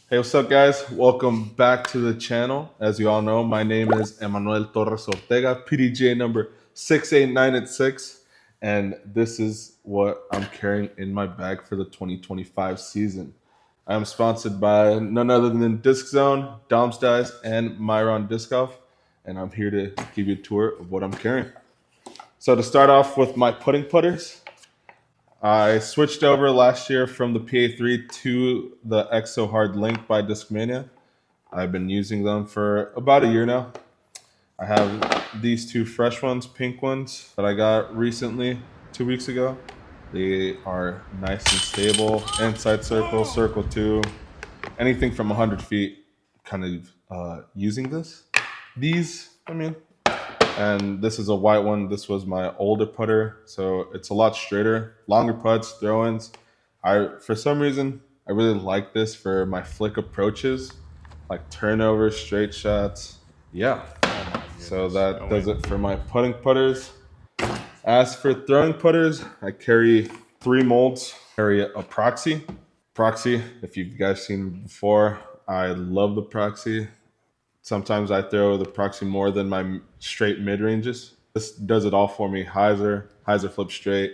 Hey, what's up, guys? Welcome back to the channel. As you all know, my name is Emmanuel Torres Ortega, PDJ number 68986, and this is what I'm carrying in my bag for the 2025 season. I am sponsored by none other than Disc Zone, Dom's Dice, and Myron Disc Golf, and I'm here to give you a tour of what I'm carrying. So to start off with my putting putters, I switched over last year from the PA3 to the Exo Hard Link by Discmania. I've been using them for about a year now. I have these two fresh ones, pink ones, that I got recently, 2 weeks ago. They are nice and stable. Inside circle, circle two, anything from 100 feet, kind of using this. And this is a white one. This was my older putter, so it's a lot straighter, longer putts, throw-ins. For some reason, I really like this for my flick approaches, like turnovers, straight shots. Yeah, so that does it for my putting putters. As for throwing putters, I carry three molds. I carry a Proxy. Proxy, if you guys seen before, I love the Proxy. Sometimes I throw the Proxy more than my straight mid-ranges. This does it all for me. Hyzer flip straight,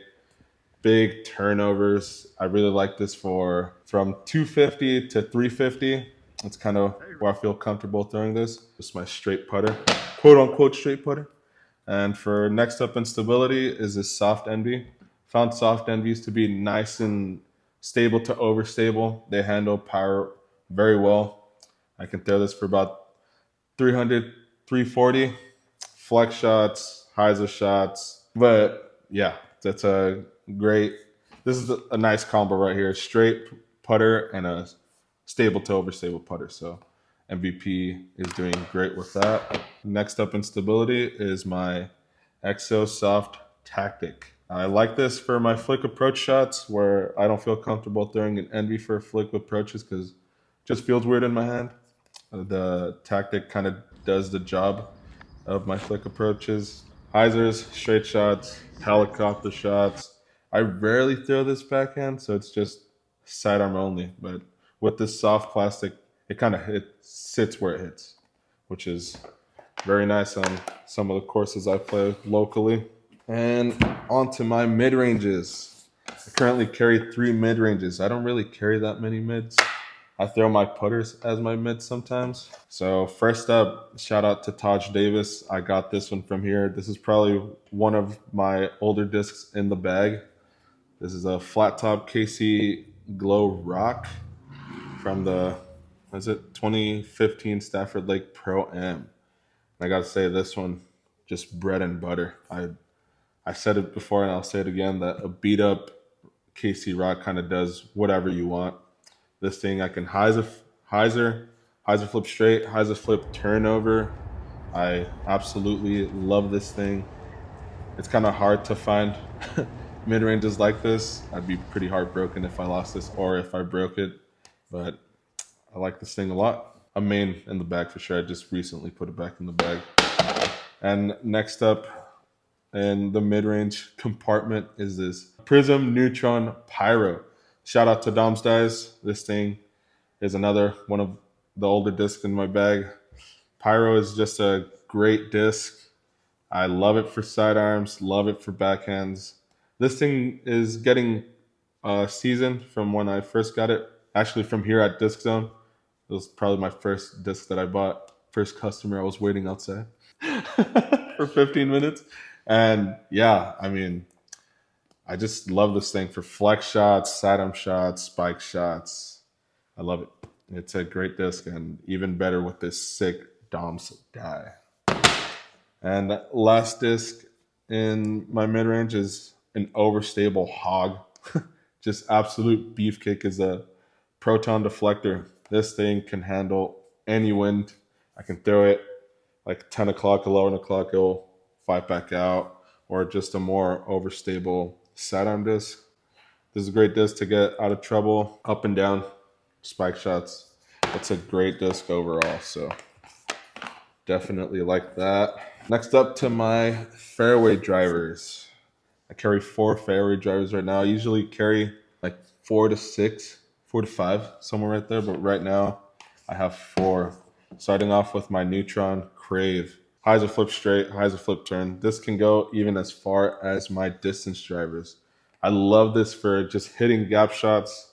big turnovers. I really like this for from 250 to 350. That's kind of where I feel comfortable throwing this. Just my straight putter, quote unquote straight putter. And for next up in stability is this soft NB. Found soft NBs to be nice and stable to overstable. They handle power very well. I can throw this for about 300, 340, flex shots, hyzer shots. But yeah, that's a great, this is a nice combo right here. Straight putter and a stable to overstable putter. So MVP is doing great with that. Next up in stability is my Exo Soft Tactic. I like this for my flick approach shots where I don't feel comfortable throwing an NV for flick approaches because it just feels weird in my hand. The Tactic kind of does the job of my flick approaches. Hyzers, straight shots, helicopter shots. I rarely throw this backhand, so it's just sidearm only. But with this soft plastic, it kind of sits where it hits, which is very nice on some of the courses I play locally. And onto my mid ranges. I currently carry three mid ranges. I don't really carry that many mids. I throw my putters as my mids sometimes. So first up, shout out to Taj Davis. I got this one from here. This is probably one of my older discs in the bag. This is a flat top KC Glow Rock from the, 2015 Stafford Lake Pro Am. I gotta say, this one, just bread and butter. I said it before and I'll say it again, that a beat up KC Rock kind of does whatever you want. This thing I can hyzer flip straight, hyzer flip turnover. I absolutely love this thing. It's kind of hard to find mid ranges like this. I'd be pretty heartbroken if I lost this or if I broke it, but I like this thing a lot. A main in the bag for sure. I just recently put it back in the bag. And next up in the mid range compartment is this Prism Neutron Pyro. Shout out to Dom's Dice. This thing is another one of the older discs in my bag. Pyro is just a great disc. I love it for sidearms, love it for backhands. This thing is getting seasoned from when I first got it. Actually, from here at Disc Zone. It was probably my first disc that I bought. First customer I was waiting outside for 15 minutes. And yeah, I mean, I just love this thing for flex shots, sidearm shots, spike shots. I love it. It's a great disc and even better with this sick Dom's die. And last disc in my mid-range is an overstable hog. Just absolute beefcake is a proton deflector. This thing can handle any wind. I can throw it like 10 o'clock, 11 o'clock, it'll fight back out, or just a more overstable sidearm disc. This is a great disc to get out of trouble, up and down, spike shots. It's a great disc overall, so definitely like that. Next up to my Fairway Drivers. I carry 4 Fairway Drivers right now. I usually carry like 4 to 6, 4 to 5, somewhere right there. But right now I have 4. Starting off with my Neutron Crave. Highs are flip straight, highs are flip turn. This can go even as far as my distance drivers. I love this for just hitting gap shots.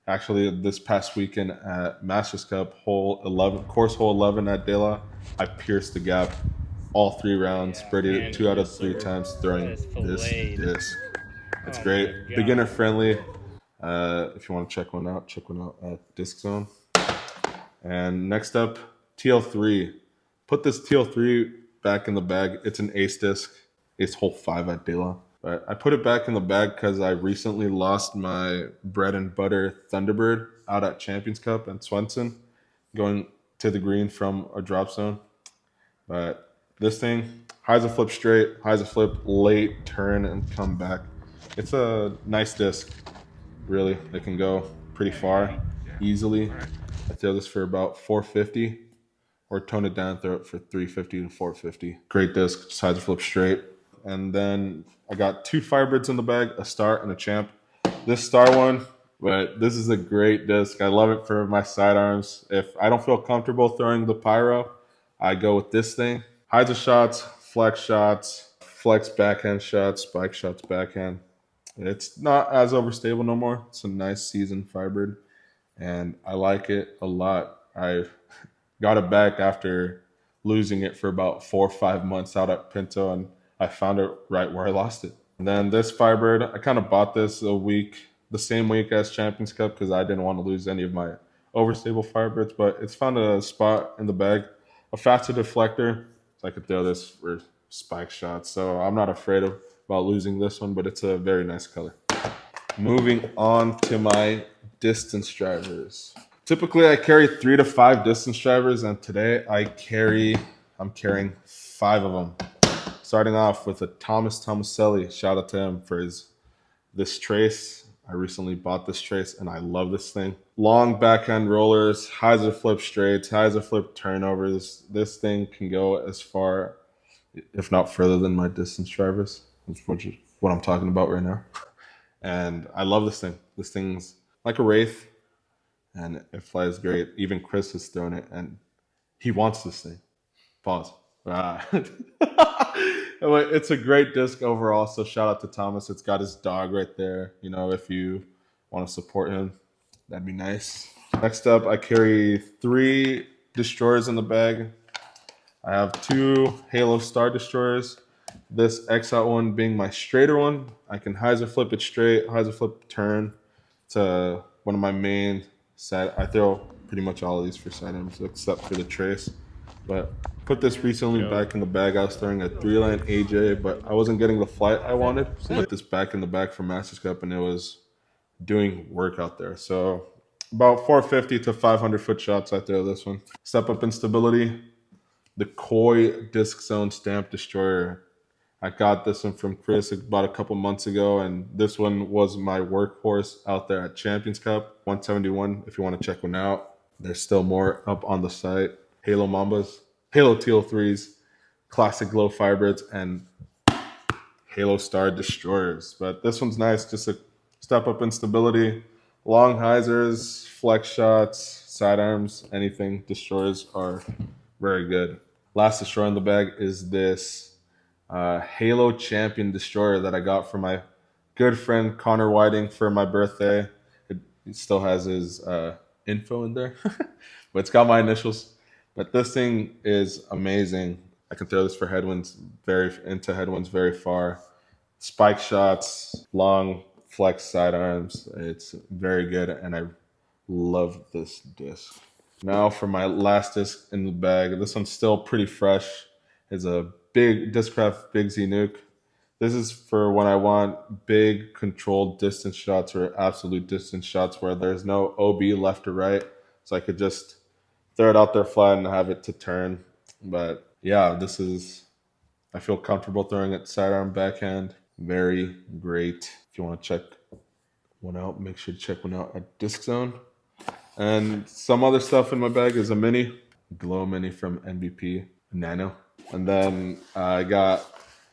Actually, this past weekend at Masters Cup, hole 11, course hole 11 at De La, I pierced the gap all 3 rounds, birdied it 2 out of 3 times throwing this disc. It's great, beginner friendly. If you want to check one out at Disc Zone. And next up, TL3. Put this TL3 back in the bag. It's an ace disc. Ace hole 5 at De La. But I put it back in the bag because I recently lost my bread and butter Thunderbird out at Champions Cup and Swenson, going to the green from a drop zone. But this thing, highs a flip straight, highs a flip late, turn, and come back. It's a nice disc, really. It can go pretty far, easily. I throw this for about 450, or tone it down, throw it for 350 to 450. Great disc, just highs a flip straight. And then I got 2 Firebirds in the bag, a star and a champ. This star one, but this is a great disc. I love it for my sidearms. If I don't feel comfortable throwing the Pyro, I go with this thing. Highs of shots, flex backhand shots, spike shots, backhand. It's not as overstable no more. It's a nice seasoned Firebird, and I like it a lot. I got it back after losing it for about 4 or 5 months out at Pinto, and I found it right where I lost it. And then this Firebird, I kind of bought this the same week as Champions Cup because I didn't want to lose any of my overstable Firebirds, but it's found a spot in the bag, a faster deflector, so I could throw this for spike shots. So I'm not afraid about losing this one, but it's a very nice color. Moving on to my distance drivers. Typically I carry 3 to 5 distance drivers, and today I'm carrying 5 of them. Starting off with a Thomas Tomaselli. Shout out to him for this trace. I recently bought this trace and I love this thing. Long backhand rollers, highs are flip straights, highs are flip turnovers. This thing can go as far, if not further, than my distance drivers, which is what I'm talking about right now. And I love this thing. This thing's like a Wraith and it flies great. Even Chris has thrown it and he wants this thing. Pause. It's a great disc overall, so shout out to Thomas. It's got his dog right there. You know, if you want to support him, that'd be nice. Next up, I carry 3 destroyers in the bag. I have 2 Halo Star destroyers. This X-Out one being my straighter one. I can hyzer flip it straight, hyzer flip turn to one of my main side. I throw pretty much all of these for sidearms except for the trace. But put this recently back in the bag. I was throwing a 3-line AJ, but I wasn't getting the flight I wanted. So put this back in the bag for Masters Cup, and it was doing work out there. So about 450 to 500 foot shots, I throw this one. Step up in stability. The Koi Disc Zone Stamp Destroyer. I got this one from Chris about a couple months ago, and this one was my workhorse out there at Champions Cup 171. If you want to check one out, there's still more up on the site. Halo Mambas, Halo TL3s, Classic Glow Firebirds, and Halo Star Destroyers. But this one's nice, just a step up in stability. Long hyzers, flex shots, sidearms, anything. Destroyers are very good. Last destroyer in the bag is this Halo Champion Destroyer that I got from my good friend Connor Whiting for my birthday. It still has his info in there, but it's got my initials. But this thing is amazing. I can throw this for headwinds, very far. Spike shots, long flex sidearms. It's very good, and I love this disc. Now for my last disc in the bag. This one's still pretty fresh. It's a big Discraft Big Z Nuke. This is for when I want big controlled distance shots or absolute distance shots where there's no OB left or right. So I could just throw it out there flat and have it to turn. But yeah, I feel comfortable throwing it sidearm, backhand. Very great. If you want to check one out, make sure to check one out at Disc Zone. And some other stuff in my bag is a mini, Glow Mini from NBP, Nano. And then I got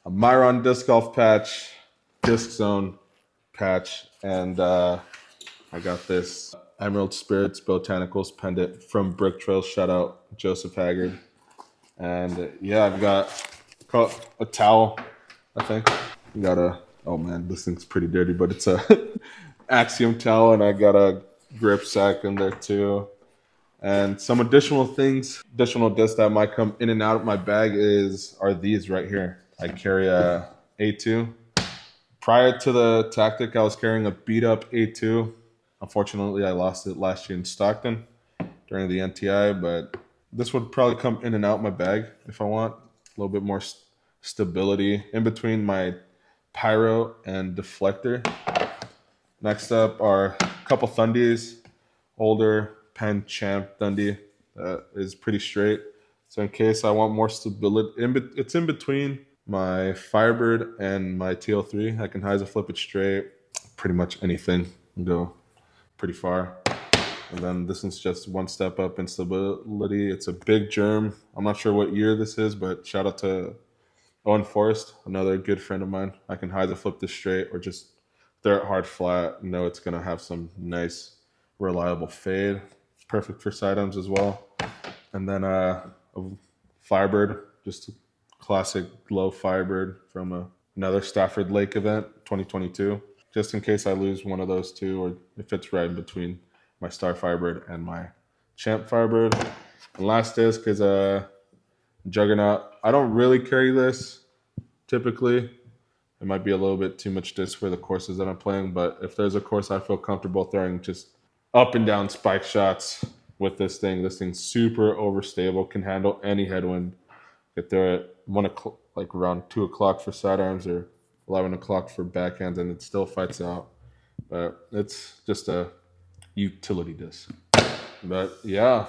a Myron Disc Golf patch, Disc Zone patch, and I got this Emerald Spirits Botanicals pendant from Brick Trail. Shout out Joseph Haggard. And yeah, I've got a towel, I think. Got a, oh man, this thing's pretty dirty, but it's a Axiom towel, and I got a grip sack in there too. And some additional things, additional discs that might come in and out of my bag are these right here. I carry a A2. Prior to the Tactic, I was carrying a beat up A2. Unfortunately, I lost it last year in Stockton during the NTI, but this would probably come in and out my bag if I want a little bit more stability in between my Pyro and deflector. Next up are a couple Thundies, older Penn Champ Thundie that is pretty straight. So in case I want more stability, it's in between my Firebird and my TL3. I can hyzer flip it straight, pretty much anything, and go pretty far. And then this one's just one step up in stability. It's a big germ. I'm not sure what year this is, but shout out to Owen Forrest, another good friend of mine. I can either flip this straight or just throw it hard flat. Know it's going to have some nice, reliable fade. Perfect for sidearms as well. And then a Firebird, just a classic low Firebird from another Stafford Lake event, 2022. Just in case I lose one of those two, or if it's right in between my Star Firebird and my Champ Firebird. And last disc is a Juggernaut. I don't really carry this typically. It might be a little bit too much disc for the courses that I'm playing, but if there's a course I feel comfortable throwing just up and down spike shots with this thing's super overstable, can handle any headwind. Get there at like around 2 o'clock for sidearms or 11 o'clock for backhands, and it still fights out. But it's just a utility disc. But yeah,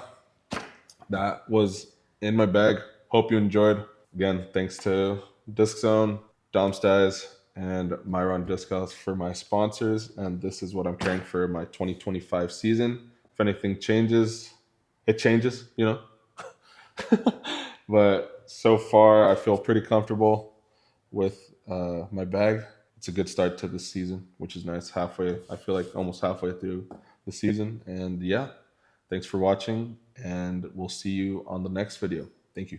that was in my bag. Hope you enjoyed. Again, thanks to Disc Zone, Domstize, and Myron Disc House for my sponsors. And this is what I'm carrying for my 2025 season. If anything changes, it changes, you know. But so far, I feel pretty comfortable with my bag. It's a good start to the season, which is nice. I feel like almost halfway through the season. And yeah, thanks for watching, and we'll see you on the next video. Thank you.